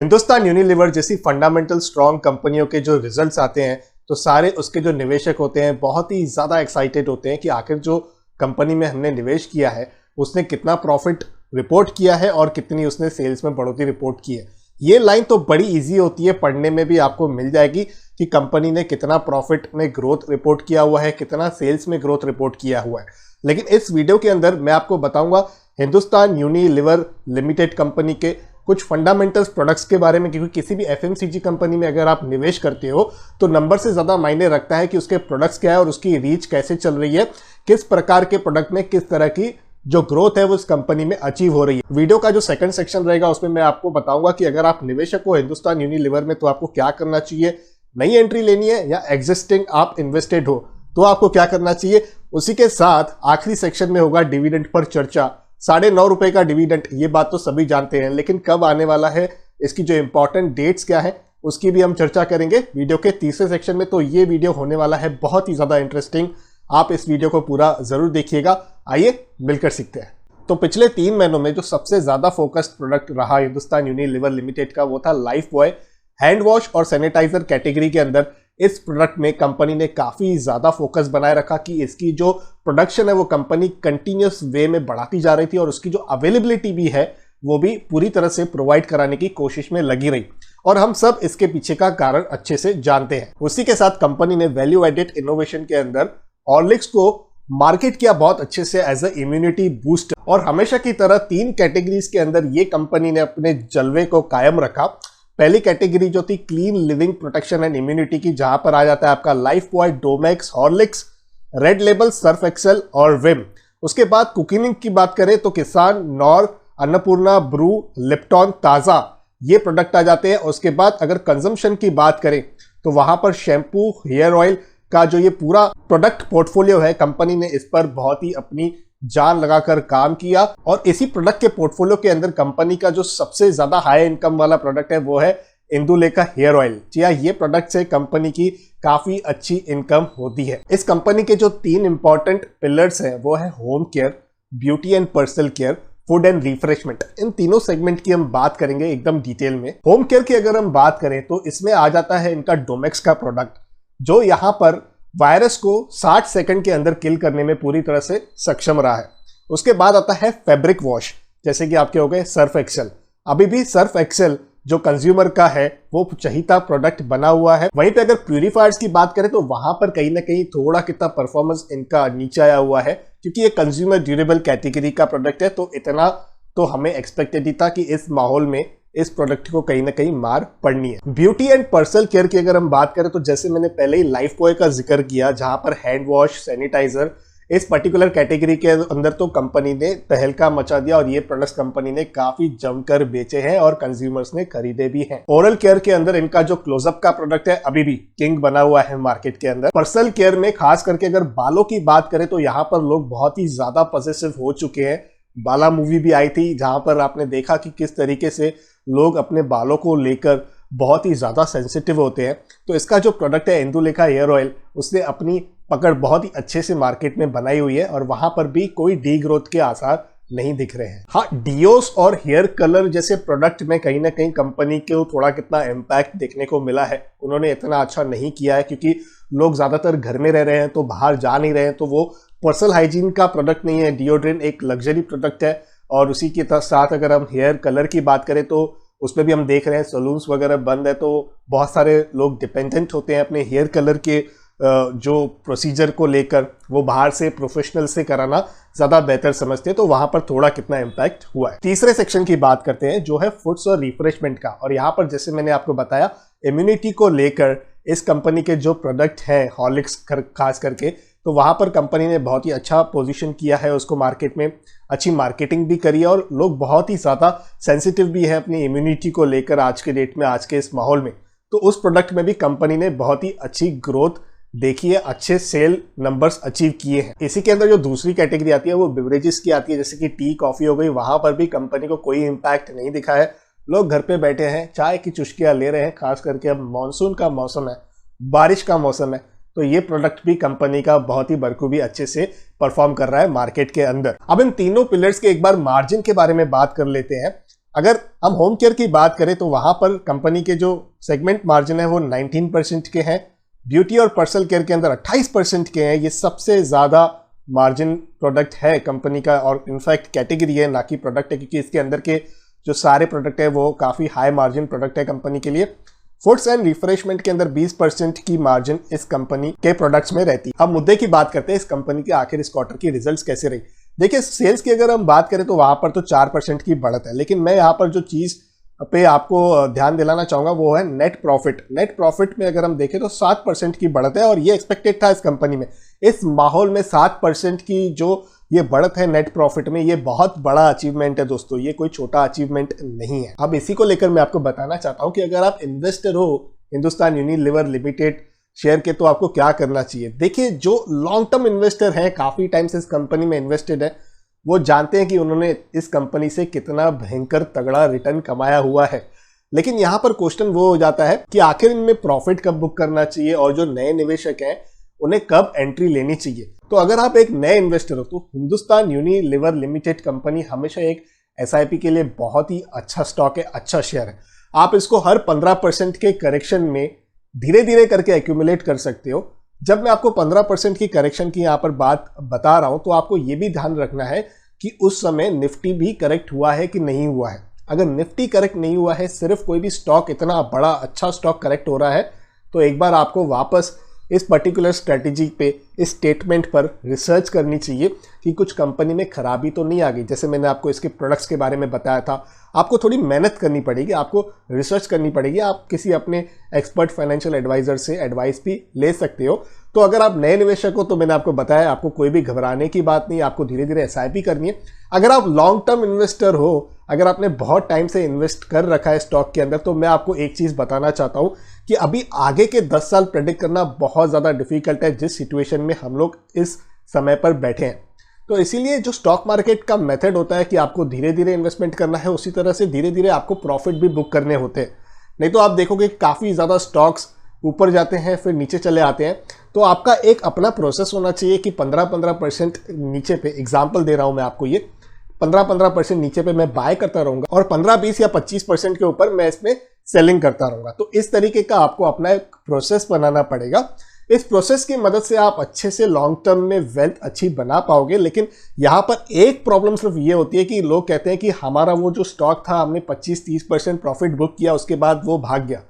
Hindustan Unilever जैसी fundamental strong कंपनियों के जो रिजल्ट्स आते हैं तो सारे उसके जो निवेशक होते हैं बहुत ही ज़्यादा एक्साइटेड होते हैं कि आखिर जो कंपनी में हमने निवेश किया है उसने कितना प्रॉफिट रिपोर्ट किया है और कितनी उसने सेल्स में बढ़ोतरी रिपोर्ट की है। ये लाइन तो बड़ी इजी होती है, पढ़ने में भी आपको मिल जाएगी कि कंपनी ने कितना प्रॉफिट में ग्रोथ रिपोर्ट किया हुआ है, कितना सेल्स में ग्रोथ रिपोर्ट किया हुआ है। लेकिन इस वीडियो के अंदर मैं आपको बताऊंगा हिंदुस्तान यूनिलीवर लिमिटेड कंपनी के कुछ फंडामेंटल्स प्रोडक्ट्स के बारे में, क्योंकि किसी भी एफएमसीजी कंपनी में अगर आप निवेश करते हो तो नंबर से ज़्यादा मायने रखता है कि उसके प्रोडक्ट्स क्या है और उसकी रीच कैसे चल रही है, किस प्रकार के प्रोडक्ट में किस तरह की जो ग्रोथ है वो उस कंपनी में अचीव हो रही है। वीडियो का जो सेकंड सेक्शन रहेगा उसमें मैं आपको बताऊंगा कि अगर आप निवेशक हो हिंदुस्तान यूनिलीवर में तो आपको क्या करना चाहिए, नई एंट्री लेनी है या एग्जिस्टिंग आप इन्वेस्टेड हो तो आपको क्या करना चाहिए। उसी के साथ आखिरी सेक्शन में होगा डिविडेंड पर चर्चा। ₹9.5 का डिविडेंड, ये बात तो सभी जानते हैं, लेकिन कब आने वाला है, इसकी जो इंपॉर्टेंट डेट्स क्या है उसकी भी हम चर्चा करेंगे वीडियो के तीसरे सेक्शन में। तो ये वीडियो होने वाला है बहुत ही ज़्यादा इंटरेस्टिंग, आप इस वीडियो को पूरा ज़रूर देखिएगा। आइए मिलकर सीखते हैं। तो पिछले 3 महीनों में जो सबसे ज़्यादा फोकस्ड प्रोडक्ट रहा हिंदुस्तान यूनिलीवर लिमिटेड का वो था लाइफ बॉय। हैंड वॉश और सैनिटाइजर कैटेगरी के अंदर इस प्रोडक्ट में कंपनी ने काफ़ी ज़्यादा फोकस बनाए रखा कि इसकी जो प्रोडक्शन है वो कंपनी कंटिन्यूस वे में बढ़ाती जा रही थी और उसकी जो अवेलेबिलिटी भी है वो भी पूरी तरह से प्रोवाइड कराने की कोशिश में लगी रही, और हम सब इसके पीछे का कारण अच्छे से जानते हैं। उसी के साथ कंपनी ने वैल्यू एडेड इनोवेशन के अंदर हॉर्लिक्स को मार्केट किया बहुत अच्छे से एज अ इम्यूनिटी बूस्ट, और हमेशा की तरह 3 कैटेगरीज के अंदर ये कंपनी ने अपने जलवे को कायम रखा। पहली कैटेगरी जो थी clean living protection and immunity की, जहां पर आ जाता है आपका Lifebuoy, Domex, Horlicks, Red Label, Surf Excel और विम। उसके बाद कुकिंग की बात करें तो किसान, नॉर, अन्नपूर्णा, ब्रू, लिप्टॉन, ताजा, ये प्रोडक्ट आ जाते हैं। उसके बाद अगर कंजम्पशन की बात करें तो वहां पर शैम्पू, हेयर ऑयल का जो ये पूरा प्रोडक्ट पोर्टफोलियो है कंपनी ने इस पर बहुत ही अपनी जान लगाकर काम किया, और इसी प्रोडक्ट के पोर्टफोलियो के अंदर कंपनी का जो सबसे ज्यादा हाई इनकम वाला प्रोडक्ट है वो है इंदुलेखा हेयर ऑयल। जी हाँ, ये प्रोडक्ट से कंपनी की काफी अच्छी इनकम होती है। इस कंपनी के जो 3 इंपॉर्टेंट पिलर्स हैं वो है home care, beauty and personal care, food and refreshment. इन तीनों सेगमेंट की हम बात करेंगे एकदम डिटेल में। होम केयर की अगर हम बात करें तो इसमें आ जाता है इनका डोमेक्स का प्रोडक्ट, जो यहाँ पर वायरस को 60 सेकंड के अंदर किल करने में पूरी तरह से सक्षम रहा है। उसके बाद आता है फैब्रिक वॉश, जैसे कि आपके हो गए सर्फ एक्सेल। अभी भी सर्फ एक्सेल जो कंज्यूमर का है वो चहीता प्रोडक्ट बना हुआ है। वहीं पे अगर प्यूरिफायर्स की बात करें तो वहां पर कहीं ना कहीं थोड़ा कितना परफॉर्मेंस इनका नीचे आया हुआ है, क्योंकि ये कंज्यूमर ड्यूरेबल कैटेगरी का प्रोडक्ट है, तो इतना तो हमें एक्सपेक्टेड ही था कि इस माहौल में इस प्रोडक्ट को कहीं ना कहीं मार पड़नी है। ब्यूटी एंड पर्सनल केयर की अगर हम बात करें तो जैसे मैंने पहले ही लाइफ बॉय का जिक्र किया, जहां पर हैंड वॉश, सैनिटाइजर, इस पर्टिकुलर कैटेगरी के अंदर तो कंपनी ने तहलका मचा दिया और ये प्रोडक्ट्स कंपनी ने काफी जमकर बेचे हैं और कंज्यूमर्स ने खरीदे भी हैं। ओरल केयर के अंदर इनका जो क्लोजअप का प्रोडक्ट है अभी भी किंग बना हुआ है मार्केट के अंदर। पर्सनल केयर में खास करके अगर बालों की बात करें तो यहाँ पर लोग बहुत ही ज्यादा पॉसेसिव हो चुके हैं। बाला मूवी भी आई थी जहां पर आपने देखा कि किस तरीके से लोग अपने बालों को लेकर बहुत ही ज़्यादा सेंसिटिव होते हैं। तो इसका जो प्रोडक्ट है इंदुलेखा हेयर ऑयल, उसने अपनी पकड़ बहुत ही अच्छे से मार्केट में बनाई हुई है और वहां पर भी कोई डी ग्रोथ के आसार नहीं दिख रहे हैं। हाँ, डियोस और हेयर कलर जैसे प्रोडक्ट में कहीं ना कहीं कंपनी को थोड़ा कितना इम्पैक्ट देखने को मिला है। उन्होंने इतना अच्छा नहीं किया है क्योंकि लोग ज़्यादातर घर में रह रहे हैं तो बाहर जा नहीं रहे हैं, तो वो पर्सनल हाइजीन का प्रोडक्ट नहीं है। डिओड्रेंट एक लग्जरी प्रोडक्ट है, और उसी के साथ अगर हम हेयर कलर की बात करें तो उसमें भी हम देख रहे हैं सलून्स वगैरह बंद है, तो बहुत सारे लोग डिपेंडेंट होते हैं अपने हेयर कलर के जो प्रोसीजर को लेकर, वो बाहर से प्रोफेशनल से कराना ज़्यादा बेहतर समझते हैं, तो वहाँ पर थोड़ा कितना इम्पैक्ट हुआ है। तीसरे सेक्शन की बात करते हैं जो है फूड्स और रिफ्रेशमेंट का, और यहाँ पर जैसे मैंने आपको बताया इम्यूनिटी को लेकर इस कंपनी के जो प्रोडक्ट हैं हॉर्लिक्स खास करके, तो वहाँ पर कंपनी ने बहुत ही अच्छा पोजीशन किया है, उसको मार्केट में अच्छी मार्केटिंग भी करी है और लोग बहुत ही ज़्यादा सेंसिटिव भी है अपनी इम्यूनिटी को लेकर आज के डेट में, आज के इस माहौल में। तो उस प्रोडक्ट में भी कंपनी ने बहुत ही अच्छी ग्रोथ देखी है, अच्छे सेल नंबर्स अचीव किए हैं। इसी के अंदर जो दूसरी कैटेगरी आती है वो बेवरेजेस की आती है, जैसे कि टी, कॉफ़ी हो गई। वहाँ पर भी कंपनी को कोई इम्पैक्ट नहीं दिखा है। लोग घर पे बैठे हैं, चाय की चुस्कियाँ ले रहे हैं। खास करके अब मानसून का मौसम है, बारिश का मौसम है, तो ये प्रोडक्ट भी कंपनी का बहुत ही बखूबी अच्छे से परफॉर्म कर रहा है मार्केट के अंदर। अब इन तीनों पिलर्स के एक बार मार्जिन के बारे में बात कर लेते हैं। अगर हम होम केयर की बात करें तो वहां पर कंपनी के जो सेगमेंट मार्जिन है वो 19% के हैं। ब्यूटी और पर्सनल केयर के अंदर 28% के हैं। ये सबसे ज्यादा मार्जिन प्रोडक्ट है कंपनी का, और इनफैक्ट कैटेगरी है ना कि प्रोडक्ट है, क्योंकि इसके अंदर के जो सारे प्रोडक्ट है वो काफी हाई मार्जिन प्रोडक्ट है कंपनी के लिए। फूड्स एंड रिफ्रेशमेंट के अंदर 20% की मार्जिन इस कंपनी के प्रोडक्ट्स में रहती है। अब मुद्दे की बात करते हैं इस कंपनी के आखिर इस क्वार्टर की रिजल्ट्स कैसे रही। देखिए, सेल्स की अगर हम बात करें तो वहां पर तो 4% की बढ़त है, लेकिन मैं यहाँ पर जो चीज पे आपको ध्यान दिलाना चाहूंगा वो है नेट प्रॉफिट। नेट प्रॉफिट में अगर हम देखें तो 7% की बढ़त है, और ये एक्सपेक्टेड था इस कंपनी में। इस माहौल में 7% की जो ये बढ़त है नेट प्रॉफिट में, ये बहुत बड़ा अचीवमेंट है दोस्तों, ये कोई छोटा अचीवमेंट नहीं है। अब इसी को लेकर मैं आपको बताना चाहता हूं कि अगर आप इन्वेस्टर हो हिंदुस्तान यूनिलीवर लिमिटेड शेयर के, तो आपको क्या करना चाहिए। देखिए, जो लॉन्ग टर्म इन्वेस्टर हैं, काफी टाइम से इस कंपनी में इन्वेस्टेड है, वो जानते हैं कि उन्होंने इस कंपनी से कितना भयंकर तगड़ा रिटर्न कमाया हुआ है। लेकिन यहां पर क्वेश्चन वो हो जाता है कि आखिर इनमें प्रॉफिट कब बुक करना चाहिए, और जो नए निवेशक हैं उन्हें कब एंट्री लेनी चाहिए। तो अगर आप एक नए इन्वेस्टर हो तो हिंदुस्तान यूनिलीवर लिमिटेड कंपनी हमेशा एक एसआईपी के लिए बहुत ही अच्छा स्टॉक है, अच्छा शेयर है। आप इसको हर 15% के करेक्शन में धीरे धीरे करके एक्यूमुलेट कर सकते हो। जब मैं आपको 15% की करेक्शन की यहाँ पर बात बता रहा हूं तो आपको ये भी ध्यान रखना है कि उस समय निफ्टी भी करेक्ट हुआ है कि नहीं हुआ है। अगर निफ्टी करेक्ट नहीं हुआ है, सिर्फ कोई भी स्टॉक इतना बड़ा अच्छा स्टॉक करेक्ट हो रहा है, तो एक बार आपको वापस इस पर्टिकुलर स्ट्रेटेजी पे, इस स्टेटमेंट पर रिसर्च करनी चाहिए कि कुछ कंपनी में खराबी तो नहीं आ गई। जैसे मैंने आपको इसके प्रोडक्ट्स के बारे में बताया था, आपको थोड़ी मेहनत करनी पड़ेगी, आपको रिसर्च करनी पड़ेगी। आप किसी अपने एक्सपर्ट फाइनेंशियल एडवाइजर से एडवाइस भी ले सकते हो। तो अगर आप नए निवेशक हो तो मैंने आपको बताया, आपको कोई भी घबराने की बात नहीं, आपको धीरे धीरे एसआईपी करनी है। अगर आप लॉन्ग टर्म इन्वेस्टर हो, अगर आपने बहुत टाइम से इन्वेस्ट कर रखा है स्टॉक के अंदर, तो मैं आपको एक चीज बताना चाहता हूं कि अभी आगे के 10 साल प्रेडिक्ट करना बहुत ज़्यादा डिफिकल्ट है, जिस सिचुएशन में हम लोग इस समय पर बैठे हैं। तो इसीलिए जो स्टॉक मार्केट का मेथड होता है कि आपको धीरे धीरे इन्वेस्टमेंट करना है, उसी तरह से धीरे धीरे आपको प्रॉफिट भी बुक करने होते हैं। नहीं तो आप देखोगे काफ़ी ज़्यादा स्टॉक्स ऊपर जाते हैं फिर नीचे चले आते हैं। तो आपका एक अपना प्रोसेस होना चाहिए कि 15% नीचे पे, एग्जाम्पल दे रहा हूँ मैं आपको, ये 15% नीचे पे मैं बाय करता रहूंगा और 15, 20 या 25% के ऊपर मैं इसमें सेलिंग करता रहूंगा। तो इस तरीके का आपको अपना एक प्रोसेस बनाना पड़ेगा। इस प्रोसेस की मदद से आप अच्छे से लॉन्ग टर्म में वेल्थ अच्छी बना पाओगे। लेकिन यहाँ पर एक प्रॉब्लम सिर्फ ये होती है कि लोग कहते हैं कि हमारा वो जो स्टॉक था, हमने 25-30% प्रॉफिट बुक किया, उसके बाद वो भाग गया।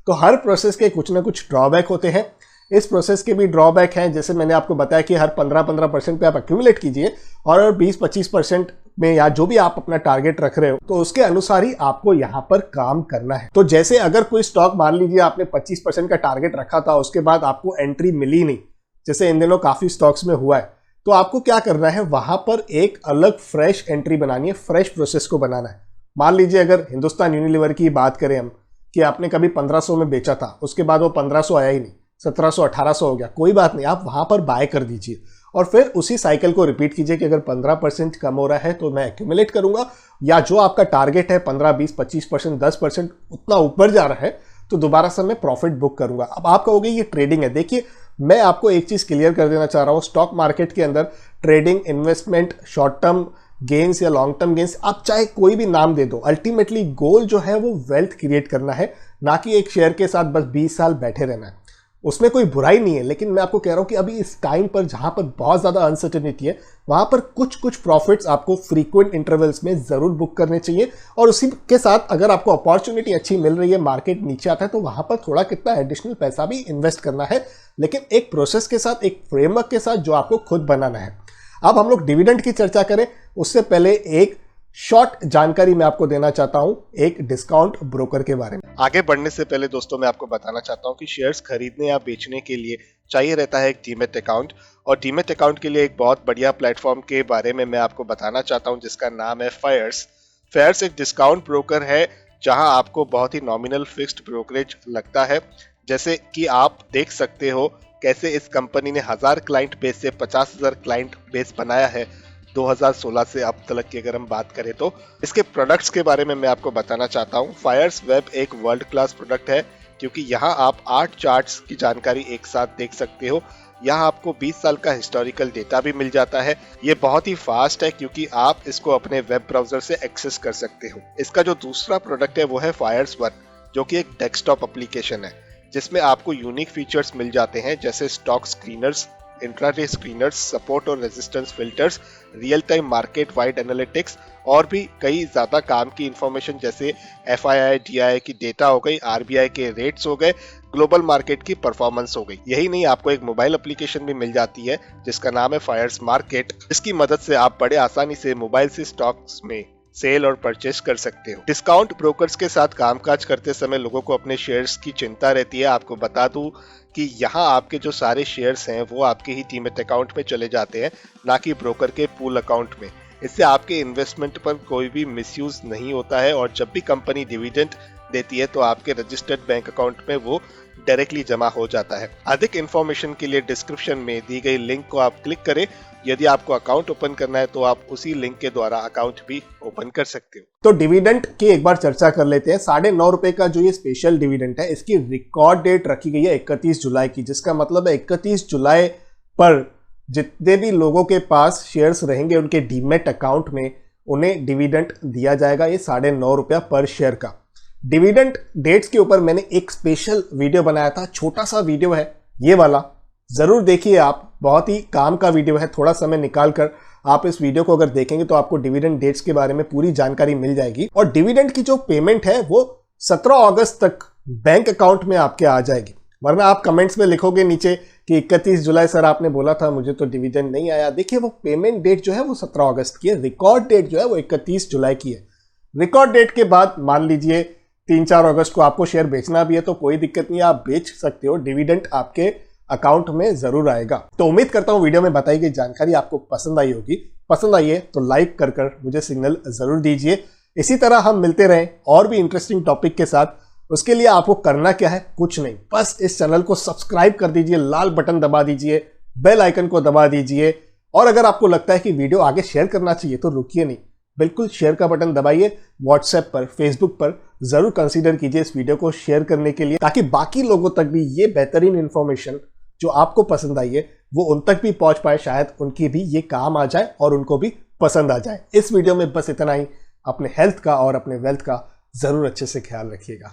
तो हर प्रोसेस के कुछ ना कुछ ड्रॉबैक होते हैं। इस प्रोसेस के भी ड्रॉबैक हैं, जैसे मैंने आपको बताया कि हर 15% पे आप एक्यूमुलेट कीजिए, और 20-25% में या जो भी आप अपना टारगेट रख रहे हो, तो उसके अनुसार ही आपको यहाँ पर काम करना है। तो जैसे अगर कोई स्टॉक, मान लीजिए आपने 25% का टारगेट रखा था, उसके बाद आपको एंट्री मिली नहीं, जैसे इन दिनों काफी स्टॉक्स में हुआ है, तो आपको क्या करना है, वहां पर एक अलग फ्रेश एंट्री बनानी है, फ्रेश प्रोसेस को बनाना है। मान लीजिए अगर हिंदुस्तान यूनिलीवर की बात करें हम, कि आपने कभी 1500 में बेचा था, उसके बाद वो 1500 आया ही नहीं, 1700-1800 हो गया, कोई बात नहीं, आप वहां पर बाय कर दीजिए और फिर उसी साइकिल को रिपीट कीजिए कि अगर 15% कम हो रहा है तो मैं एक्यूमुलेट करूंगा, या जो आपका टारगेट है 15, 20, 25%, 10% उतना ऊपर जा रहा है तो दोबारा से मैं प्रॉफिट बुक करूंगा। अब आप कहोगे ये ट्रेडिंग है। देखिए, मैं आपको एक चीज क्लियर कर देना चाह रहा हूं, स्टॉक मार्केट के अंदर trading, investment, short term gains या लॉन्ग टर्म गेन्स, आप चाहे कोई भी नाम दे दो, अल्टीमेटली गोल जो है वो वेल्थ क्रिएट करना है, ना कि एक शेयर के साथ बस 20 साल बैठे रहना है। उसमें कोई बुराई नहीं है, लेकिन मैं आपको कह रहा हूं कि अभी इस टाइम पर जहां पर बहुत ज्यादा अनसर्टेनिटी है, वहां पर कुछ कुछ प्रॉफिट्स आपको फ्रीक्वेंट इंटरवल्स में जरूर बुक करने चाहिए। और उसी के साथ अगर आपको अपॉर्चुनिटी अच्छी मिल रही है, मार्केट नीचे आता है, तो वहां पर थोड़ा कितना एडिशनल पैसा भी इन्वेस्ट करना है, लेकिन एक प्रोसेस के साथ, एक फ्रेमवर्क के साथ जो आपको खुद बनाना है। अब हम लोग डिविडेंड की चर्चा करें उससे पहले एक शॉर्ट जानकारी मैं आपको देना चाहता हूं एक डिस्काउंट ब्रोकर के बारे में। आगे बढ़ने से पहले दोस्तों मैं आपको बताना चाहता हूं कि शेयर्स खरीदने या बेचने के लिए चाहिए रहता है एक डीमैट अकाउंट, और डीमैट अकाउंट के लिए एक बहुत बढ़िया प्लेटफॉर्म के बारे में मैं आपको बताना चाहता हूं जिसका नाम है फायर्स। फायर्स एक डिस्काउंट ब्रोकर है जहां आपको बहुत ही नॉमिनल फिक्स्ड ब्रोकरेज लगता है। जैसे कि आप देख सकते हो कैसे इस कंपनी ने 1000 क्लाइंट बेस से 50,000 क्लाइंट बेस बनाया है 2016 से अब तक की अगर हम बात करें तो। इसके प्रोडक्ट्स के बारे में मैं आपको बताना चाहता हूं। फायर्स वेब एक वर्ल्ड क्लास प्रोडक्ट है क्योंकि यहाँ आप 8 चार्ट्स की जानकारी एक साथ देख सकते हो। यहाँ आपको 20 साल का हिस्टोरिकल डेटा भी मिल जाता है। ये बहुत ही फास्ट है क्योंकि आप इसको अपने वेब ब्राउजर से एक्सेस कर सकते हो। इसका जो दूसरा प्रोडक्ट है वो है फायर्स वन, जो कि एक डेस्कटॉप एप्लीकेशन है जिसमें आपको यूनिक फीचर्स मिल जाते हैं जैसे stock screeners, intraday screeners, support और resistance filters, real time market wide analytics और भी कई ज्यादा काम की इंफॉर्मेशन जैसे FII, DII की डेटा हो गई, RBI के रेट्स हो गए, ग्लोबल मार्केट की परफॉर्मेंस हो गई। यही नहीं, आपको एक मोबाइल एप्लीकेशन भी मिल जाती है जिसका नाम है फायर्स मार्केट, जिसकी मदद से आप बड़े आसानी से मोबाइल से स्टॉक्स में सेल और परचेस कर सकते हो। डिस्काउंट ब्रोकर्स के साथ कामकाज करते समय लोगों को अपने शेयर्स की चिंता रहती है। आपको बता दूं कि यहाँ आपके जो सारे शेयर्स हैं वो आपके ही डीमैट अकाउंट में चले जाते हैं, ना कि ब्रोकर के पूल अकाउंट में। इससे आपके इन्वेस्टमेंट पर कोई भी मिसयूज नहीं होता है और जब भी कंपनी डिविडेंड देती है तो आपके रजिस्टर्ड बैंक अकाउंट में वो डायरेक्टली जमा हो जाता है। अधिक इंफॉर्मेशन के लिए डिस्क्रिप्शन में दी गई लिंक को आप क्लिक करें। यदि आपको अकाउंट ओपन करना है तो आप उसी लिंक के द्वारा अकाउंट भी ओपन कर सकते हो। तो डिविडेंड की एक बार चर्चा कर लेते हैं। 9.5 रुपए का जो ये स्पेशल डिविडेंड है, इसकी रिकॉर्ड डेट रखी गई है 31 जुलाई की, जिसका मतलब है 31 जुलाई पर जितने भी लोगों के पास शेयर्स रहेंगे उनके डीमैट अकाउंट में उन्हें डिविडेंड दिया जाएगा, ये 9.5 रुपया पर शेयर का। डिविडेंड डेट्स के ऊपर मैंने एक स्पेशल वीडियो बनाया था, छोटा सा वीडियो है ये वाला, जरूर देखिए आप, बहुत ही काम का वीडियो है। थोड़ा समय निकाल कर आप इस वीडियो को अगर देखेंगे तो आपको डिविडेंड डेट्स के बारे में पूरी जानकारी मिल जाएगी। और डिविडेंड की जो पेमेंट है वो 17 अगस्त तक बैंक अकाउंट में आपके आ जाएगी। वरना आप कमेंट्स में लिखोगे नीचे कि 31 जुलाई सर आपने बोला था, मुझे तो डिविडेंड नहीं आया। देखिए वो पेमेंट डेट जो है वो 17 अगस्त की है, रिकॉर्ड डेट जो है वो 31 जुलाई की है। रिकॉर्ड डेट के बाद मान लीजिए 3-4 अगस्त को आपको शेयर बेचना भी है तो कोई दिक्कत नहीं है, आप बेच सकते हो, डिविडेंड आपके अकाउंट में जरूर आएगा। तो उम्मीद करता हूं वीडियो में बताई गई जानकारी आपको पसंद आई होगी। पसंद आई है तो लाइक कर मुझे सिग्नल जरूर दीजिए। इसी तरह हम मिलते रहें और भी इंटरेस्टिंग टॉपिक के साथ। उसके लिए आपको करना क्या है, कुछ नहीं, बस इस चैनल को सब्सक्राइब कर दीजिए, लाल बटन दबा दीजिए, बेल आइकन को दबा दीजिए। और अगर आपको लगता है कि वीडियो आगे शेयर करना चाहिए तो रुकिए नहीं, बिल्कुल शेयर का बटन दबाइए। व्हाट्सएप पर, फेसबुक पर जरूर कंसीडर कीजिए इस वीडियो को शेयर करने के लिए, ताकि बाकी लोगों तक भी ये बेहतरीन इंफॉर्मेशन जो आपको पसंद आई है वो उन तक भी पहुंच पाए, शायद उनकी भी ये काम आ जाए और उनको भी पसंद आ जाए। इस वीडियो में बस इतना ही। अपने हेल्थ का और अपने वेल्थ का जरूर अच्छे से ख्याल रखिएगा।